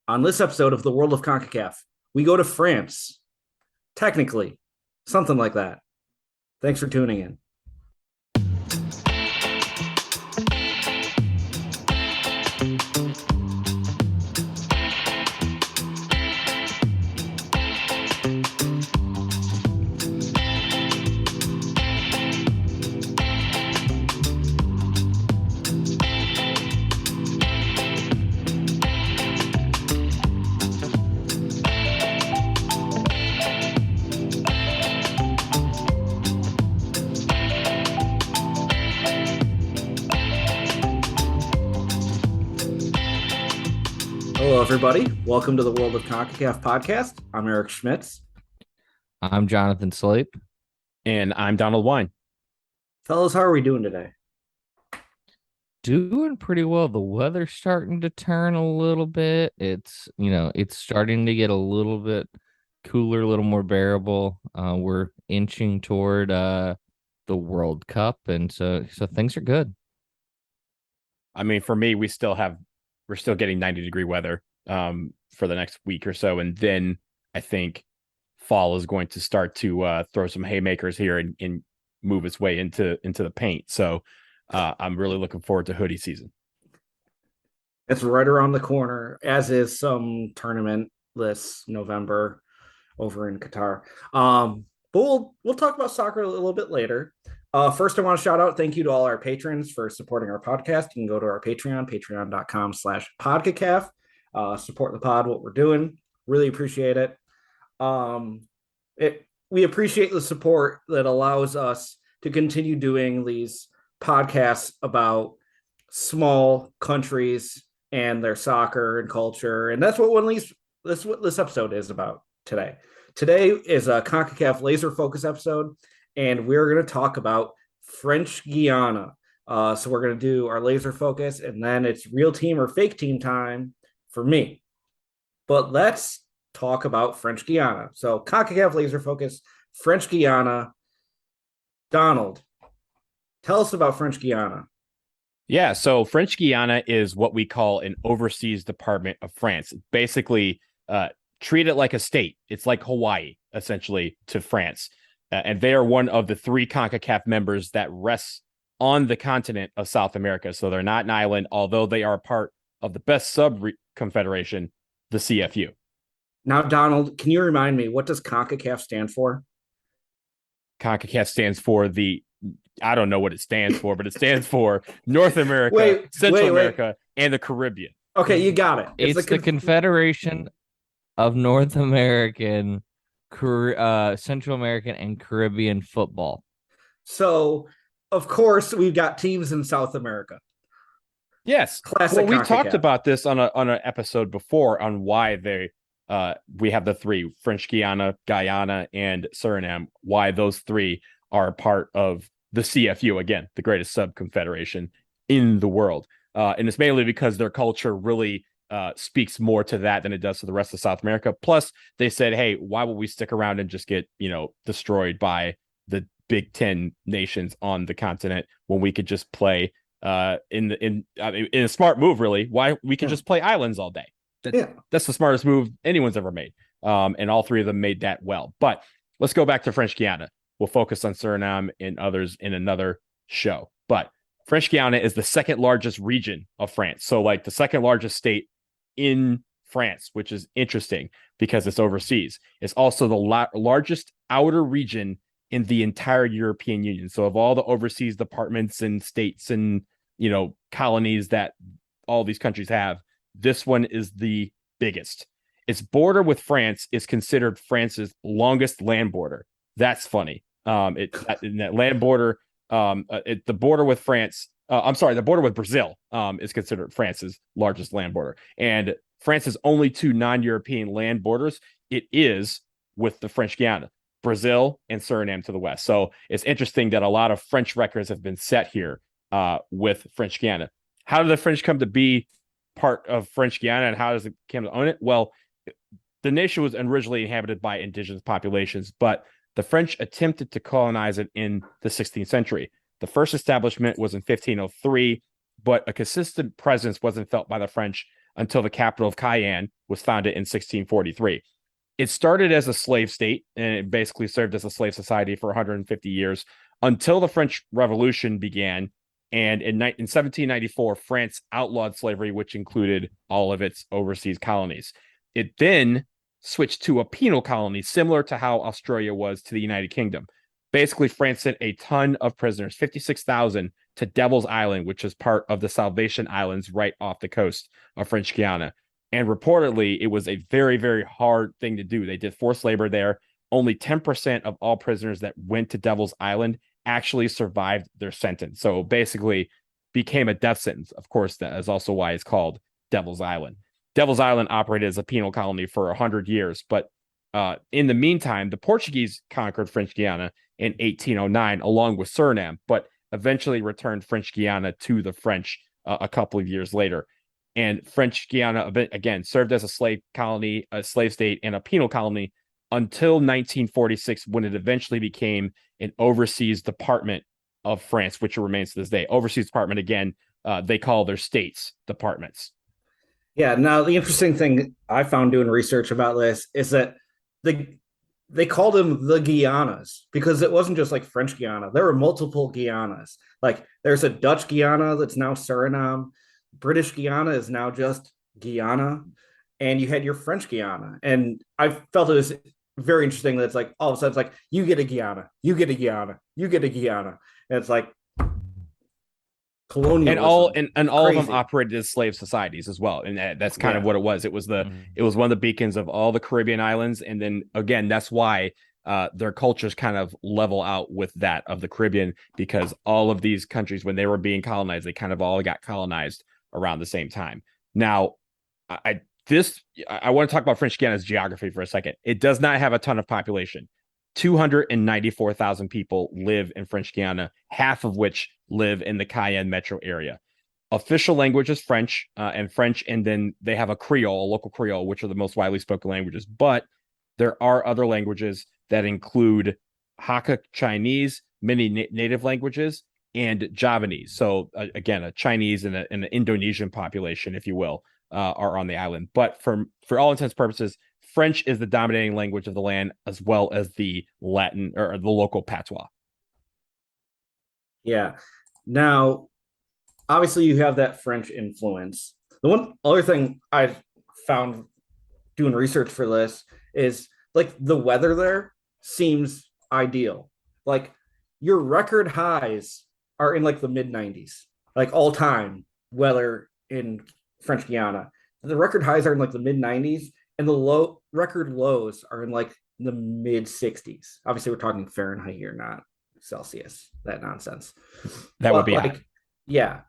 On this episode of the World of CONCACAF, we go to France. Technically, something like that. Thanks for tuning in. Hello, everybody. Welcome to the World of CONCACAF podcast. I'm Eric Schmitz. I'm Jonathan Sleep. And I'm Donald Wine. Fellas, how are we doing today? Doing pretty well. The weather's starting to turn a little bit. It's starting to get a little bit cooler, a little more bearable. We're inching toward the World Cup, and so things are good. I mean, for me, we're still getting 90-degree weather for the next week or so, and then I think fall is going to start to throw some haymakers here and move its way into the paint. So I'm really looking forward to hoodie season. It's right around the corner, as is some tournament this November over in Qatar. But we'll talk about soccer a little bit later. First, I want to shout out, thank you to all our patrons for supporting our podcast. You can go to our Patreon, patreon.com/podcacaf. Support the pod, what we're doing. Really appreciate it. We appreciate the support that allows us to continue doing these podcasts about small countries and their soccer and culture. And that's what this episode is about today. Today is a CONCACAF Laser Focus episode, and we're going to talk about French Guiana. So we're going to do our laser focus, and then it's real team or fake team time for me. But let's talk about French Guiana. So CONCACAF Laser Focus, French Guiana. Donald, tell us about French Guiana. Yeah, so French Guiana is what we call an overseas department of France. Basically, treat it like a state. It's like Hawaii, essentially, to France. And they are one of the three CONCACAF members that rests on the continent of South America. So they're not an island, although they are part of the best sub-confederation, the CFU. Now, Donald, can you remind me, what does CONCACAF stand for? CONCACAF stands for I don't know what it stands for, but it stands for North America, Central America, and the Caribbean. Okay, you got it. It's the Confederation of North American, Central American, and Caribbean football. So, of course, we've got teams in South America. Yes. Classic. Well, we talked about this on an episode before on why we have the three, French Guiana, Guyana, and Suriname, why those three are part of the CFU, again, the greatest sub-confederation in the world. And it's mainly because their culture really speaks more to that than it does to the rest of South America. Plus, they said, hey, why would we stick around and just get, destroyed by the Big Ten nations on the continent when we could just play in a smart move, really? Why we can just play islands all day. That's the smartest move anyone's ever made. And all three of them made that well. But let's go back to French Guiana. We'll focus on Suriname and others in another show. But French Guiana is the second largest region of France. So like the second largest state in France, which is interesting because it's overseas. It's also the largest outer region in the entire European Union. So of all the overseas departments and states and, colonies that all these countries have, this one is the biggest. Its border with France is considered France's longest land border. That's funny. That land border, the border with France, the border with Brazil is considered France's largest land border. And France's only two non-European land borders, it is with the French Guiana, Brazil and Suriname to the west. So it's interesting that a lot of French records have been set here with French Guiana. How did the French come to be part of French Guiana, and how does it come to own it? Well, the nation was originally inhabited by indigenous populations, but the French attempted to colonize it in the 16th century. The first establishment was in 1503, but a consistent presence wasn't felt by the French until the capital of Cayenne was founded in 1643. It started as a slave state, and it basically served as a slave society for 150 years until the French Revolution began. And in 1794, France outlawed slavery, which included all of its overseas colonies. It then switched to a penal colony, similar to how Australia was to the United Kingdom. Basically, France sent a ton of prisoners, 56,000, to Devil's Island, which is part of the Salvation Islands right off the coast of French Guiana. And reportedly, it was a very, very hard thing to do. They did forced labor there. Only 10% of all prisoners that went to Devil's Island actually survived their sentence. So basically became a death sentence. Of course, that is also why it's called Devil's Island. Devil's Island operated as a penal colony for 100 years. But in the meantime, the Portuguese conquered French Guiana in 1809, along with Suriname, but eventually returned French Guiana to the French a couple of years later. And French Guiana, again, served as a slave colony, a slave state, and a penal colony until 1946, when it eventually became an overseas department of France, which it remains to this day. Overseas department, again, they call their states departments. Yeah. Now, the interesting thing I found doing research about this is that they called them the Guianas because it wasn't just like French Guiana. There were multiple Guianas. Like there's a Dutch Guiana that's now Suriname. British Guiana is now just Guyana. And you had your French Guiana. And I felt it was very interesting that it's like all of a sudden it's like you get a Guyana, you get a Guyana, you get a Guyana. And it's like colonialism. And all of them operated as slave societies as well, and that's kind of what it was. It was it was one of the beacons of all the Caribbean islands, and then again, that's why their cultures kind of level out with that of the Caribbean, because all of these countries, when they were being colonized, they kind of all got colonized around the same time. Now, I want to talk about French Guiana's geography for a second. It does not have a ton of population. 294,000 people live in French Guiana, half of which live in the Cayenne metro area. Official language is French, and then they have a Creole, a local Creole, which are the most widely spoken languages. But there are other languages that include Hakka Chinese, many native languages, and Javanese. So again, a Chinese and an Indonesian population, if you will, are on the island. But for all intents and purposes, French is the dominating language of the land, as well as the Latin or the local patois. Yeah. Now, obviously, you have that French influence. The one other thing I found doing research for this is like the weather there seems ideal. Like your record highs are in like the mid 90s, like all time weather in French Guiana. The record highs are in like the mid 90s, and the record lows are in like the mid 60s. Obviously, we're talking Fahrenheit here, not Celsius. That nonsense. That would be like hot. Yeah,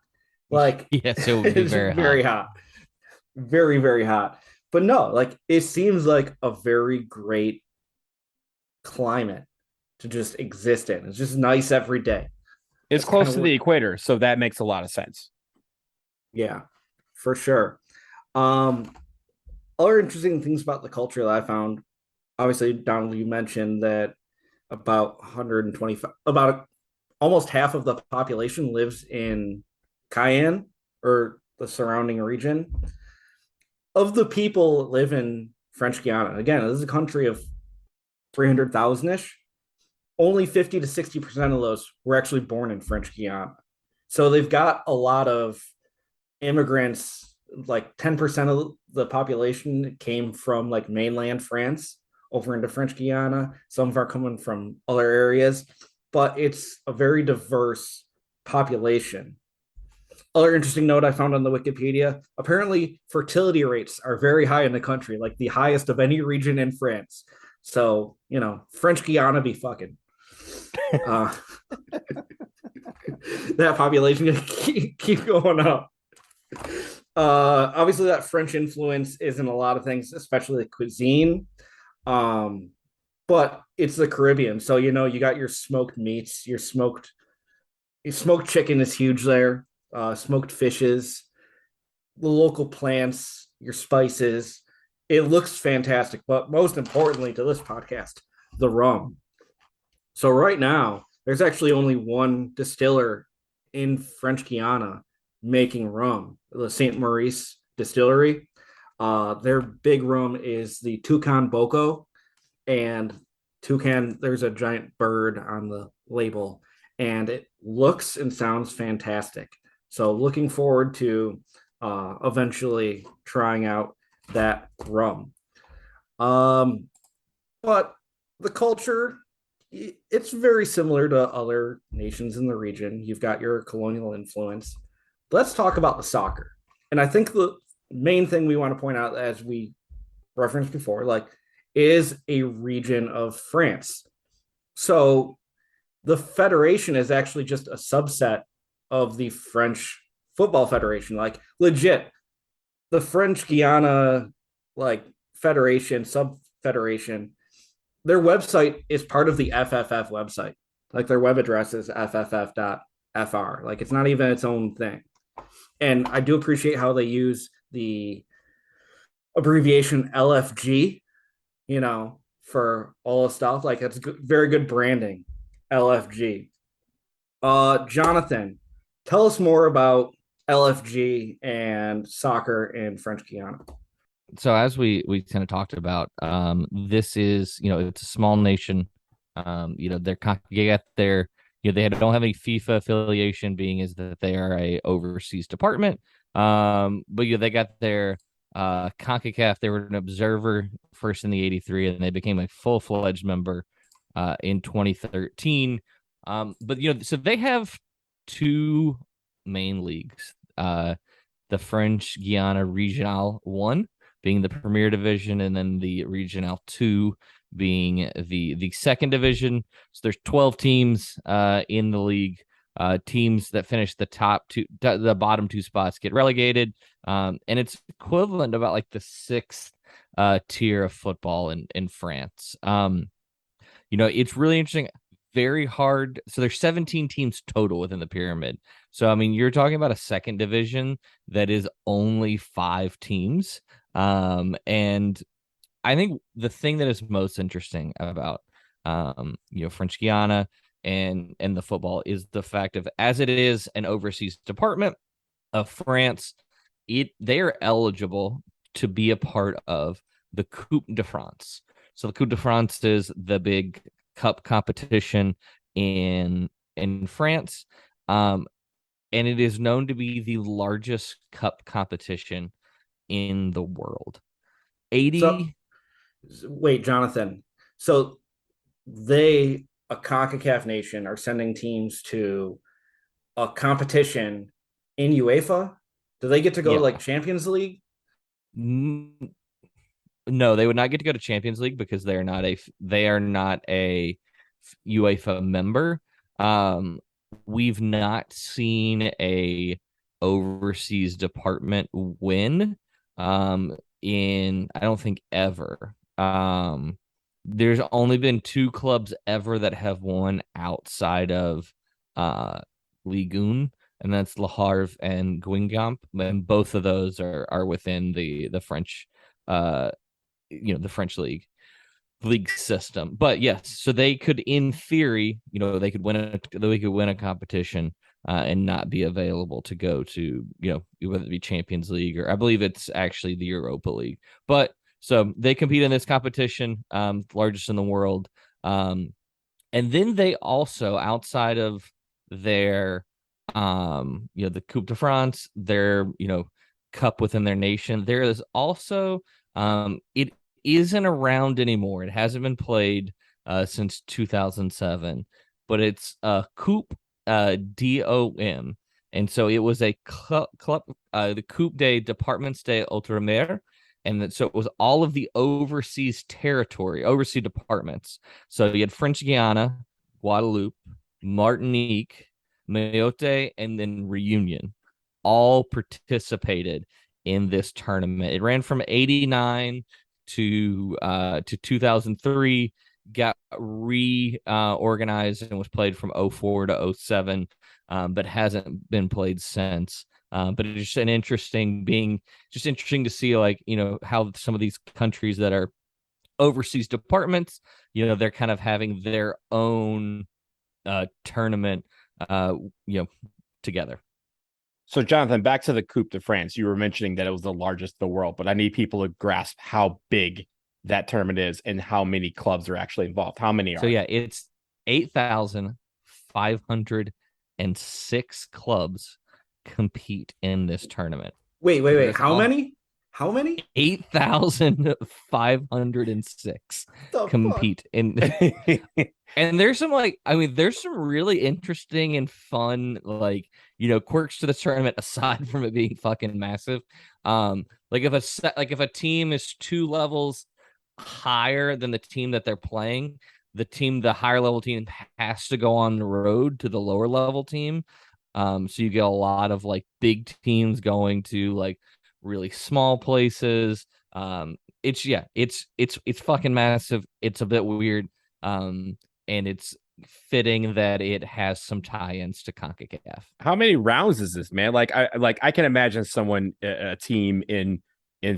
like yes, it would be very hot, very, very hot. But no, like it seems like a very great climate to just exist in. It's just nice every day. It's close to the equator, so that makes a lot of sense. Yeah, for sure. Other interesting things about the culture that I found, obviously, Donald, you mentioned that about almost half of the population lives in Cayenne or the surrounding region. Of the people that live in French Guiana, again, this is a country of 300,000-ish. Only 50 to 60% of those were actually born in French Guiana. So they've got a lot of immigrants, like 10% of the population came from like mainland France over into French Guiana. Some are coming from other areas, but it's a very diverse population. Other interesting note I found on the Wikipedia, apparently fertility rates are very high in the country, like the highest of any region in France. So, French Guiana be fucking. That population gonna keep going up. Obviously, that French influence is in a lot of things, especially the cuisine. But it's the Caribbean, so you got your smoked meats, your smoked chicken is huge there. Smoked fishes, the local plants, your spices. It looks fantastic, but most importantly to this podcast, the rum. So right now, there's actually only one distiller in French Guiana making rum, the St. Maurice distillery. Their big rum is the Toucan Boko, and toucan, there's a giant bird on the label, and it looks and sounds fantastic. So looking forward to eventually trying out that rum. Um, but the culture, it's very similar to other nations in the region. You've got your colonial influence. Let's talk about the soccer. And I think the main thing we want to point out, as we referenced before, like, is a region of France. So the federation is actually just a subset of the French Football Federation. Like, legit, the French Guiana, like, federation, sub federation, their website is part of the FFF website. Like, their web address is fff.fr. Like, it's not even its own thing. And I do appreciate how they use the abbreviation LFG, for all the stuff. Like, it's good, very good branding, LFG. Jonathan, tell us more about LFG and soccer in French Guiana. So as we kind of talked about, this is, it's a small nation. They're CONCACAF, they don't have any FIFA affiliation, being is that they are a overseas department. But they got their CONCACAF. They were an observer first in the 83, and they became a full-fledged member in 2013. But so they have two main leagues. The French Guiana Regional 1 being the Premier Division, and then the Regional 2 being the second division. So there's 12 teams in the league. Teams that finish the bottom two spots get relegated. And it's equivalent to about like the sixth tier of football in France. It's really interesting. Very hard. So there's 17 teams total within the pyramid. So, I mean, you're talking about a second division that is only 5 teams. And I think the thing that is most interesting about, French Guiana and the football is the fact of, as it is an overseas department of France, they are eligible to be a part of the Coupe de France. So the Coupe de France is the big cup competition in France. And it is known to be the largest cup competition in the world. 80. Wait, Jonathan. So they, a CONCACAF nation, are sending teams to a competition in UEFA? Do they get to go to like Champions League? No, they would not get to go to Champions League because they are not a UEFA member. We've not seen a overseas department win in, I don't think, ever. There's only been 2 clubs ever that have won outside of Ligue 1, and that's Le Havre and Guingamp, and both of those are within the French the French league system. But yes, so they could, in theory, they could win a competition and not be available to go to, whether it be Champions League, or I believe it's actually the Europa League. But so they compete in this competition, largest in the world. And then they also, outside of their the Coupe de France, their cup within their nation, there is also it isn't around anymore. It hasn't been played since 2007, but it's Coupe DOM, and so it was a club, the Coupe des Départements d'Outre-mer, and so it was all of the overseas departments. So you had French Guiana, Guadeloupe, Martinique, Mayotte, and then Reunion all participated in this tournament. It ran from 89 to 2003, got reorganized and was played from 04 to 07, but hasn't been played since. But it's just interesting to see, like, how some of these countries that are overseas departments, they're kind of having their own tournament, together. So, Jonathan, back to the Coupe de France. You were mentioning that it was the largest in the world, but I need people to grasp how big that tournament is and how many clubs are actually involved. How many So are? yeah, it's 8,506 clubs compete in this tournament. Wait. How many? How many? 8,506 The compete in. And there's some there's some really interesting and fun quirks to the tournament aside from it being fucking massive. If a team is 2 levels higher than the team that they're playing, the higher level team has to go on the road to the lower level team. So you get a lot of big teams going to really small places. It's fucking massive. It's a bit weird. And it's fitting that it has some tie-ins to CONCACAF. How many rounds is this, man? I can imagine someone, a team in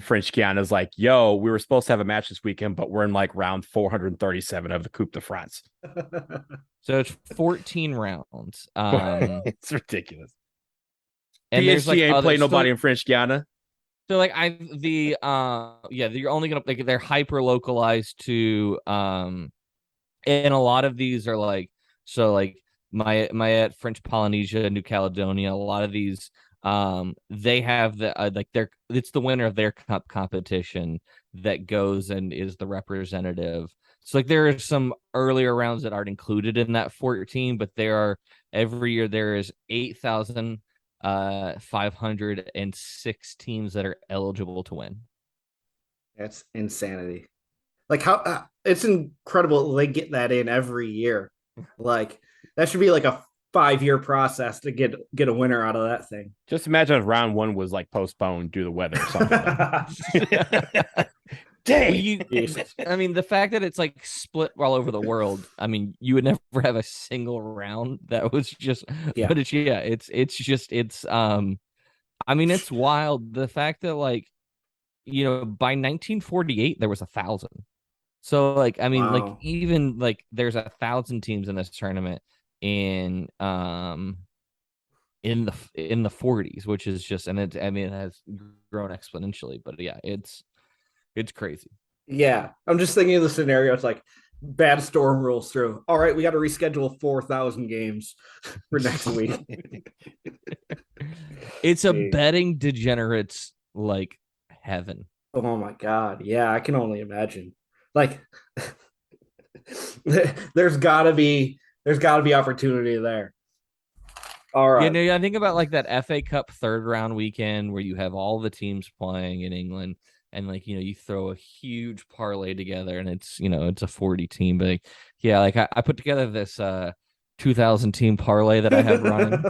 French Guiana is like, yo, we were supposed to have a match this weekend, but we're in round 437 of the Coupe de France. So it's 14 rounds. It's ridiculous. And PSG ain't played nobody in French Guiana. So you're only gonna they're hyper localized to and a lot of these are my at French Polynesia, New Caledonia. A lot of these, they have it's the winner of their cup competition that goes and is the representative. So there are some earlier rounds that aren't included in that 14, but every year there is 8,506 teams that are eligible to win. That's insanity. How it's incredible they get that in every year. That should be a 5-year process to get a winner out of that thing. Just imagine if round 1 was postponed due to weather or something. Dang. The fact that it's split all over the world. You would never have a single round that was just. Yeah. But it's wild. The fact that by 1948 there was 1,000. So wow. even there's 1,000 teams in this tournament in the 40s, which is just, and it has grown exponentially, but yeah, it's crazy. Yeah, I'm just thinking of the scenario. It's bad storm rolls through. All right, we got to reschedule 4,000 games for next week. It's a betting degenerates heaven. Oh my god, yeah, I can only imagine. There's gotta be opportunity there. All right. I think about that FA Cup third round weekend where you have all the teams playing in England, and you throw a huge parlay together, and it's a 40 team. But I put together this 2,000 team parlay that I have running.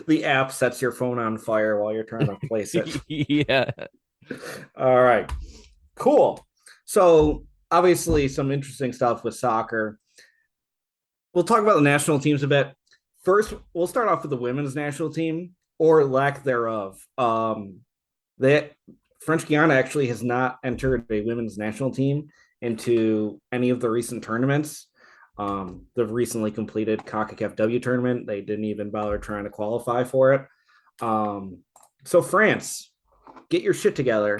The app sets your phone on fire while you're trying to place it. Yeah. All right. Cool. So obviously some interesting stuff with soccer. We'll talk about the national teams a bit. First, we'll start off with the women's national team, or lack thereof. French Guiana actually has not entered a women's national team into any of the recent tournaments. The recently completed CONCACAF W tournament, they didn't even bother trying to qualify for it. So France, get your shit together.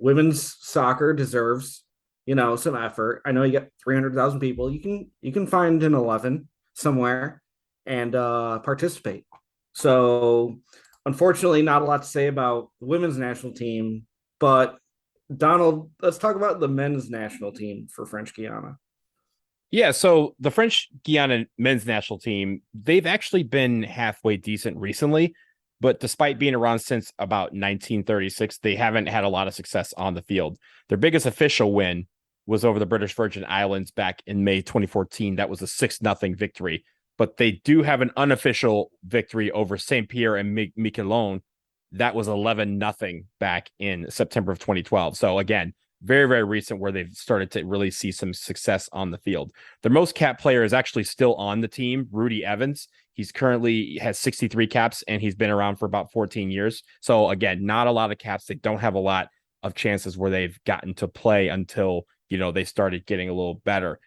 Women's soccer deserves, some effort. I know you got 300,000 people. You can find an 11 somewhere and participate. So unfortunately, not a lot to say about the women's national team, but Donald, let's talk about the men's national team for French Guiana. Yeah, so the French Guiana men's national team, they've actually been halfway decent recently, but despite being around since about 1936, they haven't had a lot of success on the field. Their biggest official win was over the British Virgin Islands back in May 2014. That was a 6-0 victory, but they do have an unofficial victory over St. Pierre and Miquelon. That was 11-0 back in September of 2012. So again, very, very recent where they've started to really see some success on the field. Their most cap player is actually still on the team, Rudy Evans. He's currently has 63 caps and he's been around for about 14 years. So again, not a lot of caps. They don't have a lot of chances where they've gotten to play until, they started getting a little better.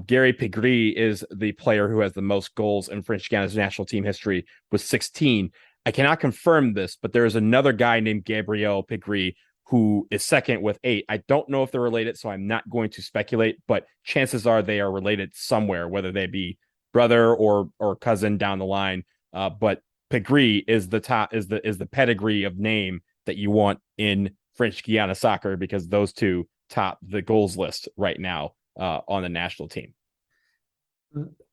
Gary Pigri is the player who has the most goals in French Guiana's national team history with 16. I cannot confirm this, but there is another guy named Gabriel Pigri who is second with 8. I don't know if they're related, so I'm not going to speculate, but chances are they are related somewhere, whether they be brother or cousin down the line. But Pigri is the pedigree of name that you want in French Guiana soccer, because those two top the goals list right now on the national team.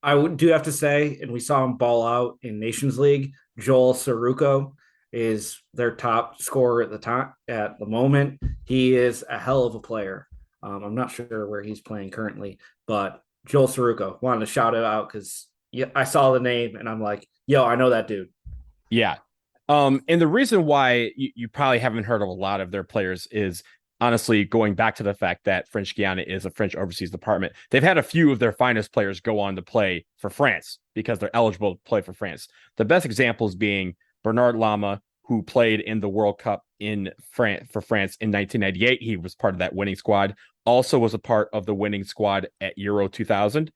I do have to say, and we saw him ball out in Nations League, Joel Saruco is their top scorer at the moment. He is a hell of a player. I'm not sure where he's playing currently, but Joel Saruco, wanted to shout it out because I saw the name and I'm like, yo, I know that dude. Yeah. And the reason why you probably haven't heard of a lot of their players is honestly going back to the fact that French Guiana is a French overseas department. They've had a few of their finest players go on to play for France because they're eligible to play for France. The best examples being Bernard Lama, who played in the World Cup in France for France in 1998. He was part of that winning squad. Also was a part of the winning squad at Euro 2000.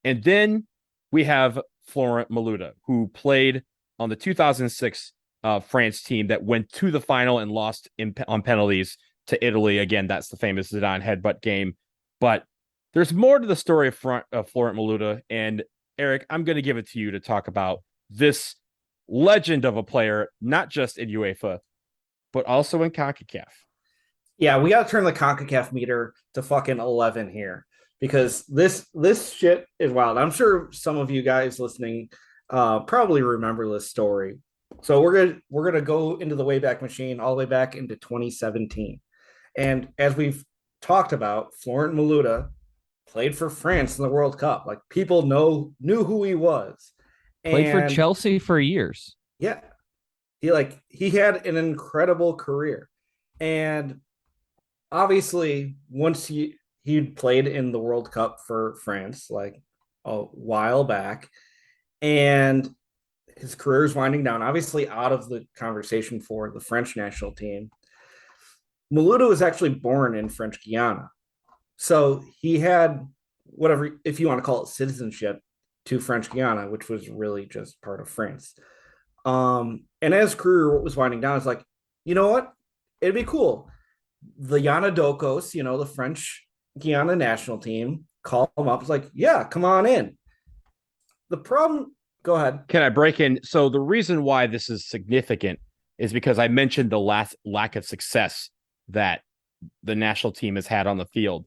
And then we have Florent Malouda, who played on the 2006 France team that went to the final and lost on penalties to Italy. Again, that's the famous Zidane headbutt game. But there's more to the story of Florent Malouda. And Eric, I'm going to give it to you to talk about this legend of a player, not just in UEFA, but also in CONCACAF. Yeah, we got to turn the CONCACAF meter to fucking 11 here, because this shit is wild. I'm sure some of you guys listening probably remember this story. So we're gonna go into the Wayback Machine all the way back into 2017. And as we've talked about, Florent Malouda played for France in the World Cup. Like, people knew who he was. Played for Chelsea for years. Yeah. He had an incredible career. And obviously, once he played in the World Cup for France like a while back, and his career is winding down, obviously out of the conversation for the French national team. Malouda was actually born in French Guiana. So he had whatever, if you want to call it, citizenship to French Guiana, which was really just part of France. And as career was winding down, it's like, you know what? It'd be cool. The Yana Dokos, the French Guiana national team, call him up. It's like, yeah, come on in. The problem, go ahead. Can I break in? So the reason why this is significant is because I mentioned the lack of success that the national team has had on the field.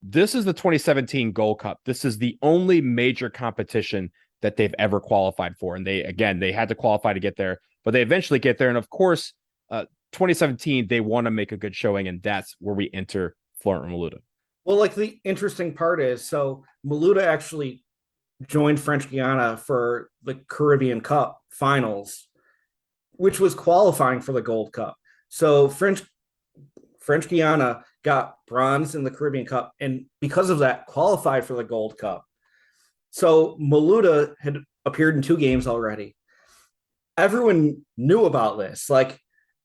This is the 2017 Gold Cup. This is the only major competition that they've ever qualified for. And they had to qualify to get there, but they eventually get there. And of course, 2017, they want to make a good showing. And that's where we enter Florent Malouda. Well, like, the interesting part is, so Malouda actually joined French Guiana for the Caribbean Cup finals, which was qualifying for the Gold Cup. So French Guiana got bronze in the Caribbean Cup, and because of that, qualified for the Gold Cup. So Malouda had appeared in 2 games already. Everyone knew about this. Like,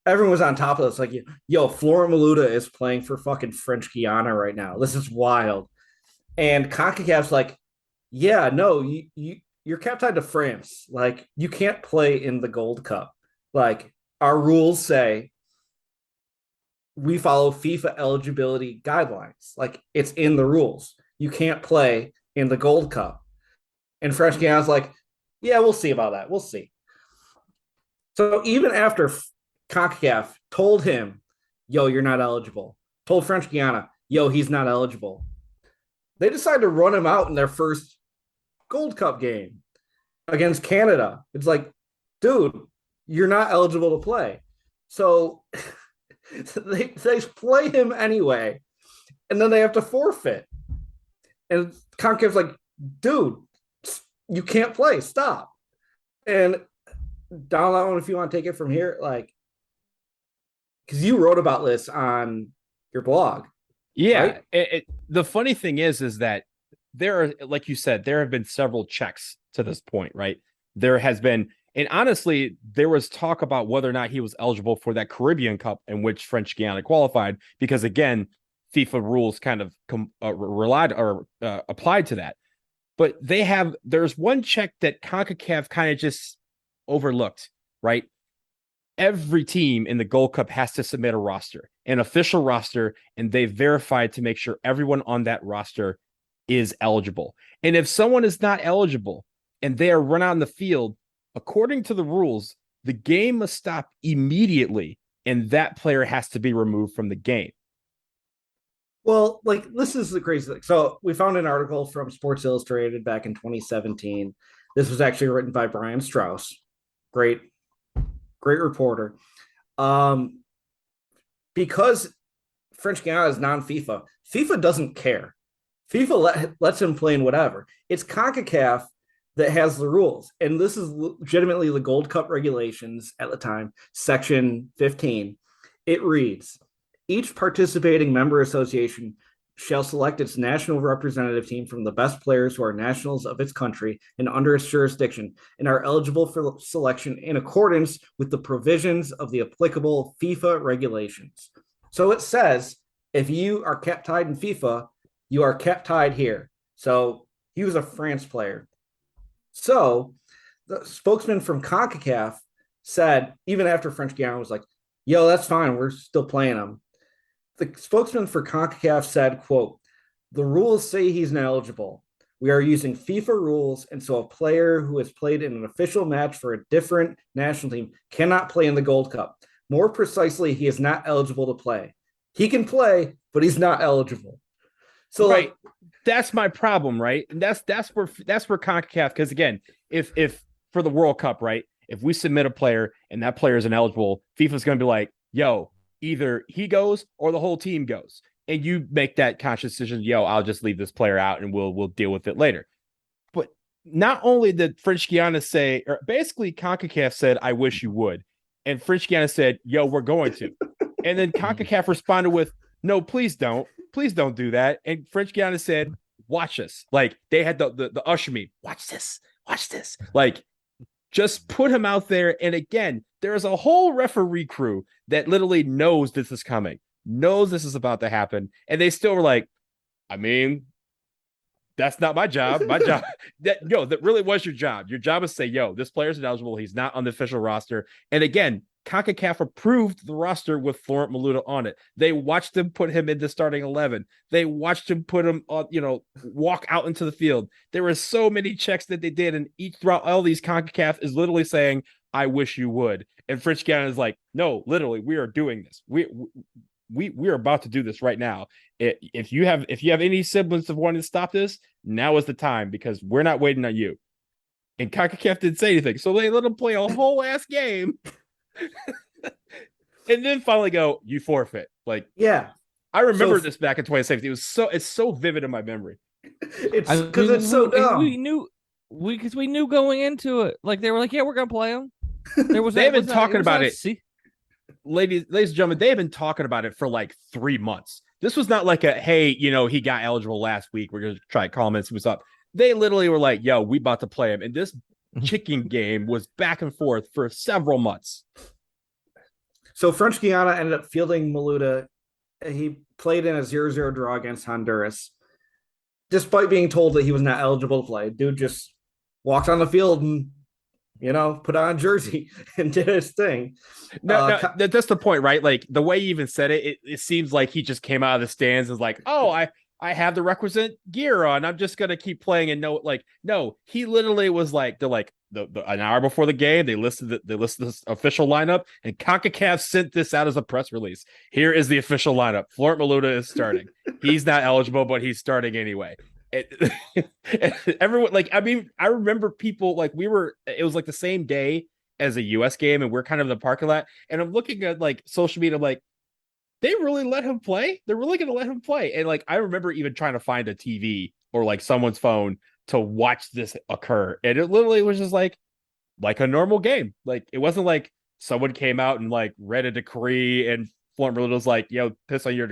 everyone was on top of this. Like, yo, Florent Malouda is playing for fucking French Guiana right now. This is wild. And CONCACAF's like, yeah, no, you're kept tied to France. Like, you can't play in the Gold Cup. Like, our rules say we follow FIFA eligibility guidelines. Like, it's in the rules. You can't play in the Gold Cup. And French Guiana's like, yeah, we'll see about that. We'll see. So even after CONCACAF told him, yo, you're not eligible, told French Guiana, yo, he's not eligible, they decided to run him out in their first Gold Cup game against Canada. It's like, dude, you're not eligible to play. So they play him anyway, and then they have to forfeit. And CONCACAF's like, dude, you can't play. Stop. And Don, I don't know if you want to take it from here, like, because you wrote about this on your blog. Yeah. Right? The funny thing is that there are, like you said, there have been several checks to this point, right? There has been, and honestly, there was talk about whether or not he was eligible for that Caribbean Cup in which French Guiana qualified, because again, FIFA rules kind of relied or applied to that. But there's one check that CONCACAF kind of just overlooked, right? Every team in the Gold Cup has to submit a roster, an official roster, and they verified to make sure everyone on that roster is eligible. And if someone is not eligible and they are run out in the field, according to the rules, the game must stop immediately, and that player has to be removed from the game. Well, like, this is the crazy thing. So we found an article from Sports Illustrated back in 2017. This was actually written by Brian Strauss. Great reporter. Because French Guiana is non-FIFA, FIFA doesn't care. FIFA lets him play in whatever. It's CONCACAF that has the rules. And this is legitimately the Gold Cup regulations at the time, section 15. It reads, each participating member association shall select its national representative team from the best players who are nationals of its country and under its jurisdiction and are eligible for selection in accordance with the provisions of the applicable FIFA regulations. So it says, if you are kept tied in FIFA, you are kept tied here. So he was a France player. So the spokesman from CONCACAF said, even after French Guiana was like, yo, that's fine, we're still playing him. The spokesman for CONCACAF said, quote, the rules say he's ineligible. We are using FIFA rules, and so a player who has played in an official match for a different national team cannot play in the Gold Cup. More precisely, he is not eligible to play. He can play, but he's not eligible. So right. That's my problem, right? And that's where CONCACAF, because again, if for the World Cup, right, if we submit a player and that player is ineligible, FIFA's going to be like, yo, either he goes or the whole team goes, and you make that conscious decision. Yo, I'll just leave this player out and we'll deal with it later. But not only did French Guiana say, or basically CONCACAF said, I wish you would, and French Guiana said, yo, we're going to, and then CONCACAF responded with, no, please don't do that. And French Guiana said, watch us. Like, they had the usher me, watch this. Like, just put him out there. And again, there's a whole referee crew that literally knows this is coming, knows this is about to happen. And they still were like, I mean, that's not my job. My job, that really was your job. Your job is to say, yo, this player's ineligible. He's not on the official roster. And again, CONCACAF approved the roster with Florent Malouda on it. They watched him put him into starting 11. They watched him put him on, walk out into the field. There were so many checks that they did, and each throughout all these, CONCACAF is literally saying, I wish you would. And French Guiana is like, no, literally, we are doing this. We are about to do this right now. If you have any semblance of wanting to stop this, now is the time, because we're not waiting on you. And CONCACAF didn't say anything, so they let him play a whole ass game. And then finally go, you forfeit. Like, yeah, I remember this back in 2017. It's so vivid in my memory. It's because it's so dumb. We knew going into it. Like, they were like, yeah, we're gonna play them. They've been talking about it. Ladies and gentlemen, they have been talking about it for like 3 months. This was not like a, hey, he got eligible last week, we're gonna try to call him and see what's up. They literally were like, yo, we about to play him. And this chicken game was back and forth for several months. So French Guiana ended up fielding Malouda. He played in a 0-0 draw against Honduras, despite being told that he was not eligible to play. Dude just walked on the field and, put on a jersey and did his thing. No, that's the point, right? Like, the way you even said it seems like he just came out of the stands and was like, oh, I have the requisite gear on, I'm just gonna keep playing. And no, he literally was like, they're like, an hour before the game, they listed this official lineup, and CONCACAF sent this out as a press release. Here is the official lineup. Florent Malouda is starting. He's not eligible, but he's starting anyway. Everyone, I remember people, it was like the same day as a US game, and we're kind of in the parking lot, and I'm looking at like social media, I'm like, they really let him play? They're really gonna let him play? And I remember even trying to find a TV or like someone's phone to watch this occur, and it literally was just like a normal game. Like, it wasn't like someone came out and like read a decree and Florent Malouda was like, yo, piss on your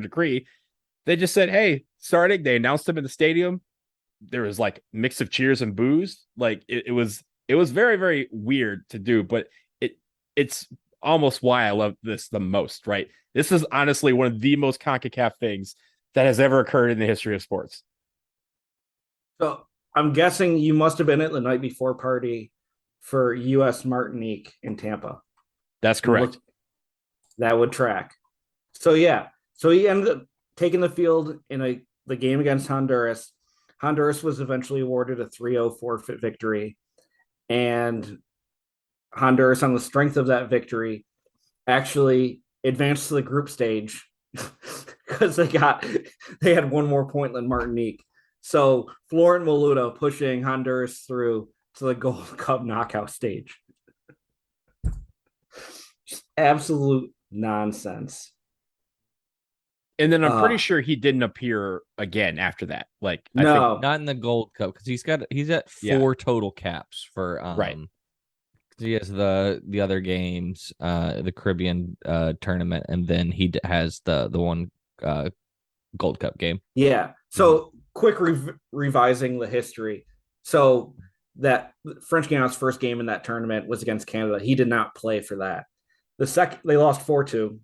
decree. They just said, hey, starting. They announced him in the stadium. There was like mix of cheers and boos. Like, it was very, very weird to do, but it's almost why I love this the most, right? This is honestly one of the most CONCACAF things that has ever occurred in the history of sports. So I'm guessing you must have been at the night before party for U.S. Martinique in Tampa. That's correct. That would track. So yeah, so he ended up taking the field in the game against Honduras. Honduras was eventually awarded a 3-0 forfeit victory, and Honduras, on the strength of that victory, actually advanced to the group stage because they had one more point than Martinique. So Florent Malouda pushing Honduras through to the Gold Cup knockout stage. Just absolute nonsense. And then I'm pretty sure he didn't appear again after that. Like, no, I think Not in the Gold Cup because he's at 4 total caps for right. He has the other games, the Caribbean tournament, and then he has the one Gold Cup game. Yeah. So quick revising the history. So that French Guiana's first game in that tournament was against Canada. He did not play for that. They lost 4-2.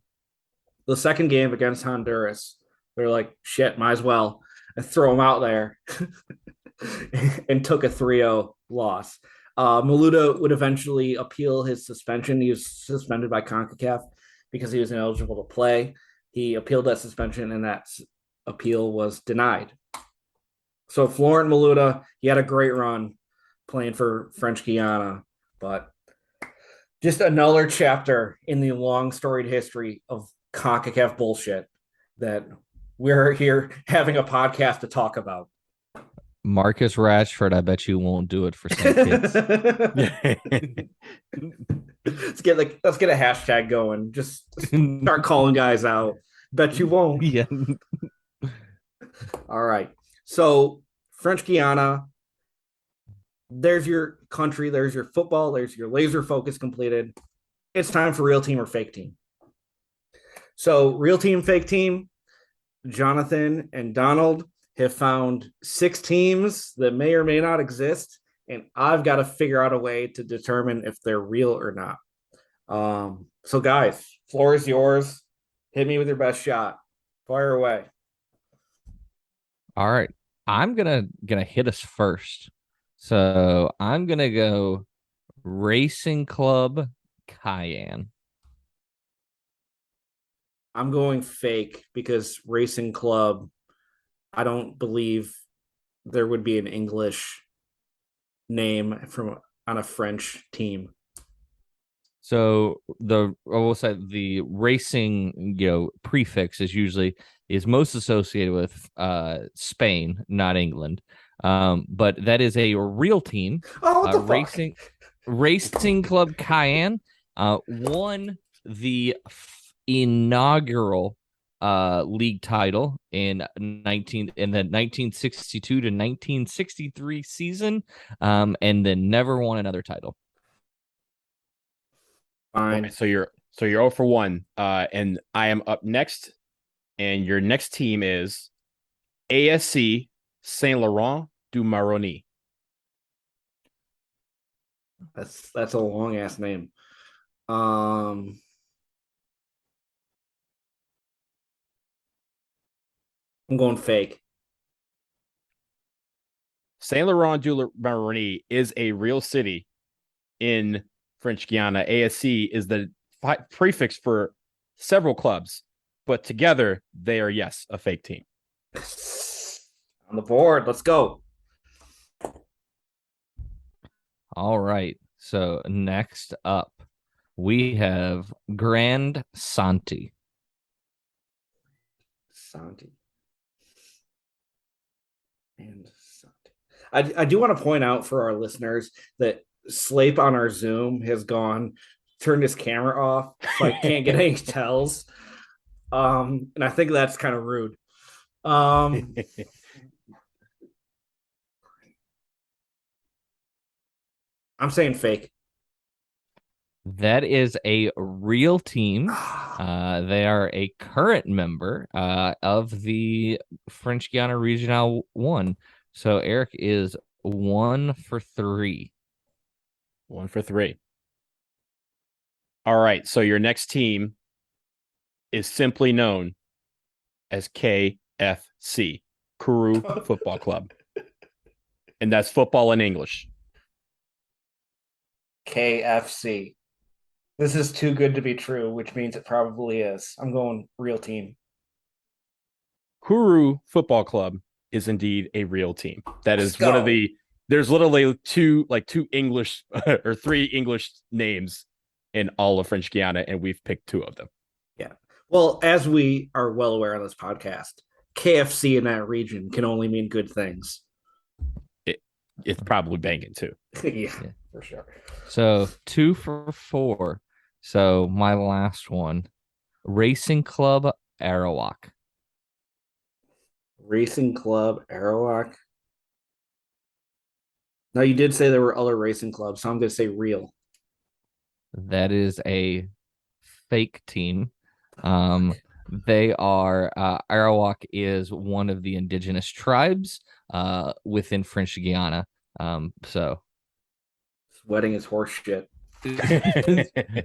The second game against Honduras, they're like, shit, might as well, and throw him out there, and took a 3-0 loss. Malouda would eventually appeal his suspension. He was suspended by CONCACAF because he was ineligible to play. He appealed that suspension, and that appeal was denied. So Florent Malouda, he had a great run playing for French Guiana, but just another chapter in the long storied history of CONCACAF bullshit that we're here having a podcast to talk about. Marcus Rashford, I bet you won't do it for some kids. let's get a hashtag going. Just start calling guys out. Bet you won't. Yeah. All right. So French Guiana, there's your country, there's your football, there's your laser focus completed. It's time for real team or fake team. So real team, fake team, Jonathan and Donald have found 6 teams that may or may not exist, and I've got to figure out a way to determine if they're real or not. So guys, floor is yours. Hit me with your best shot. Fire away. All right. I'm gonna hit us first. So I'm gonna go Racing Club Cayenne. I'm going fake because Racing Club, I don't believe there would be an English name on a French team. So I will say the racing, prefix is most associated with Spain, not England. But that is a real team. Oh, what the Racing Club Cayenne won the inaugural league title in the 1962 to 1963 season, and then never won another title. Fine. Okay, so you're 0 for 1, and I am up next, and your next team is ASC Saint Laurent du Maroni. That's a long ass name. I'm going fake. Saint Laurent du Maroni is a real city in French Guiana. ASC is the prefix for several clubs, but together they are, yes, a fake team. On the board. Let's go. All right. So next up, we have Grand Santi. Santi. And Santi. I do want to point out for our listeners that Slape on our Zoom has turned his camera off, so I can't get any tells. And I think that's kind of rude. I'm saying fake. That is a real team. They are a current member of the French Guiana Regional 1. So Eric is 1 for 3. 1 for 3. All right. So your next team is simply known as KFC, Kuru Football Club. And that's football in English. KFC. This is too good to be true, which means it probably is. I'm going real team. Kuru Football Club is indeed a real team. That is Let's one of go. there's literally two English or three English names in all of French Guiana, and we've picked two of them. Yeah. Well, as we are well aware on this podcast, KFC in that region can only mean good things. It's probably banging too. Yeah, for sure. So 2 for 4. So my last one, Racing Club Arawak. Racing Club Arawak. Now, you did say there were other racing clubs, so I'm going to say real. That is a fake team. They are Arawak is one of the indigenous tribes within French Guiana. So Sweating is horse shit.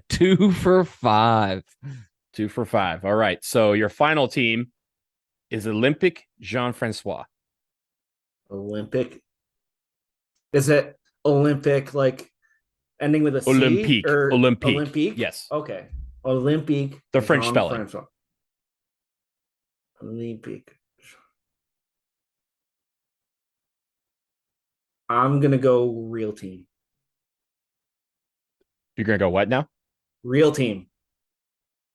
2 for 5. 2 for 5. All right. So your final team is Olympique Jean-Francois. Olympic. Is it Olympic like ending with a C? Olympique. Or Olympique. Olympique? Yes. Okay. Olympique. The French spelling. Olympique. I'm going to go real team. You're going to go what now? Real team.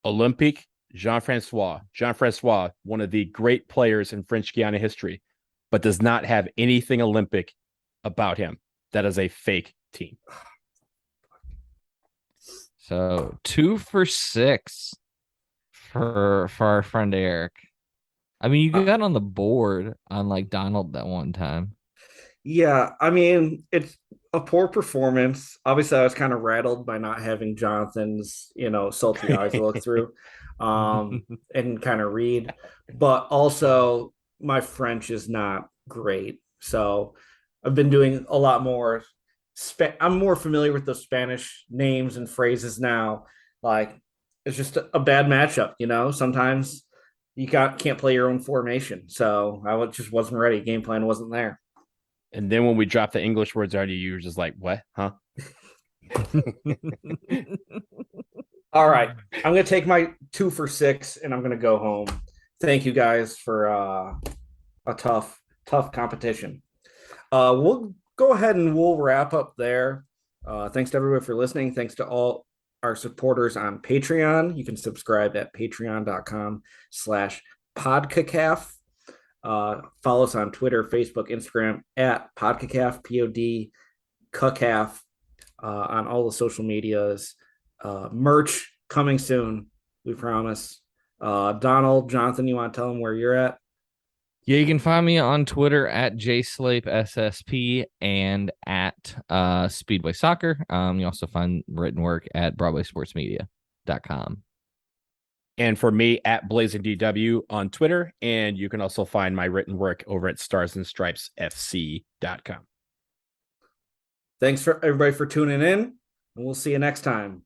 Olympique Jean-Francois. Jean-Francois, one of the great players in French Guiana history, but does not have anything Olympic about him. That is a fake team. So 2 for 6 for our friend Eric. I mean, you got on the board on like Donald that one time. Yeah, I mean, it's a poor performance. Obviously, I was kind of rattled by not having Jonathan's, sultry eyes to look through and kind of read. But also, my French is not great. So I've been doing a lot more. I'm more familiar with the Spanish names and phrases now. Like, it's just a bad matchup, Sometimes you can't play your own formation. So I just wasn't ready. Game plan wasn't there. And then when we dropped the English words on you, you were just like, what? Huh? All right. I'm going to take my 2 for 6 and I'm going to go home. Thank you guys for a tough competition. We'll go ahead and we'll wrap up there. Thanks to everybody for listening. Thanks to all our supporters on Patreon. You can subscribe at patreon.com/podcacaf. Follow us on Twitter, Facebook, Instagram at PodCacaf, POD, on all the social medias. Merch coming soon, we promise. Donald, Jonathan, you want to tell them where you're at? Yeah, you can find me on Twitter at JSlapeSSP and at Speedway Soccer. You also find written work at BroadwaySportsMedia.com. And for me, at BlazingDW on Twitter. And you can also find my written work over at StarsandStripesFC.com. Thanks for everybody for tuning in, and we'll see you next time.